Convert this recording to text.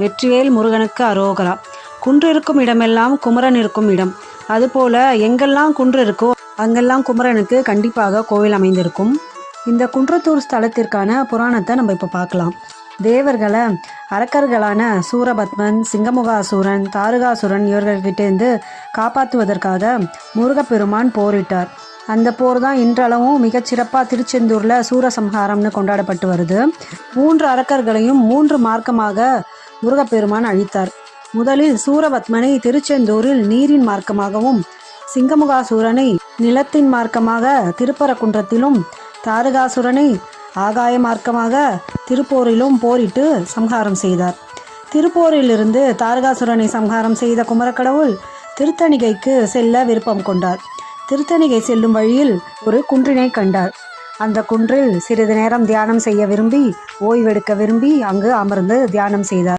வெற்றிவேல் முருகனுக்கு அரோகரா. குன்று இருக்கும் இடமெல்லாம் குமரன் இருக்கும் இடம். அதுபோல் எங்கெல்லாம் குன்று இருக்கோ அங்கெல்லாம் குமரனுக்கு கண்டிப்பாக கோவில் அமைந்திருக்கும். இந்த குன்றத்தூர் ஸ்தலத்திற்கான புராணத்தை நம்ம இப்போ பார்க்கலாம். தேவர்களை அரக்கர்களான சூரபத்மன், சிங்கமுகாசூரன், தாரகாசுரன் இவர்கள்கிட்டேருந்து காப்பாற்றுவதற்காக முருகப்பெருமான் போரிட்டார். அந்த போர் தான் இன்றளவும் மிகச்சிறப்பாக திருச்செந்தூரில் சூரசம்ஹாரம்னு கொண்டாடப்பட்டு வருது. 3 அரக்கர்களையும் 3 மார்க்கமாக முருகப்பெருமான் அழித்தார். முதலில் சூரபத்மனை திருச்செந்தூரில் நீரின் மார்க்கமாகவும், சிங்கமுகாசூரனை நிலத்தின் மார்க்கமாக திருப்பரங்குன்றத்திலும், தாரகாசுரனை ஆகாய மார்க்கமாக திருப்போரிலும் போரிட்டு சம்ஹாரம் செய்தார். திருப்போரிலிருந்து தாரகாசுரனை சம்ஹாரம் செய்த குமரக்கடவுள் திருத்தணிகைக்கு செல்ல விருப்பம் கொண்டார். திருத்தணிகை செல்லும் வழியில் ஒரு குன்றினை கண்டார். அந்த குன்றில் சிறிது நேரம் தியானம் செய்ய விரும்பி, ஓய்வெடுக்க விரும்பி அங்கு அமர்ந்து தியானம் செய்தார்.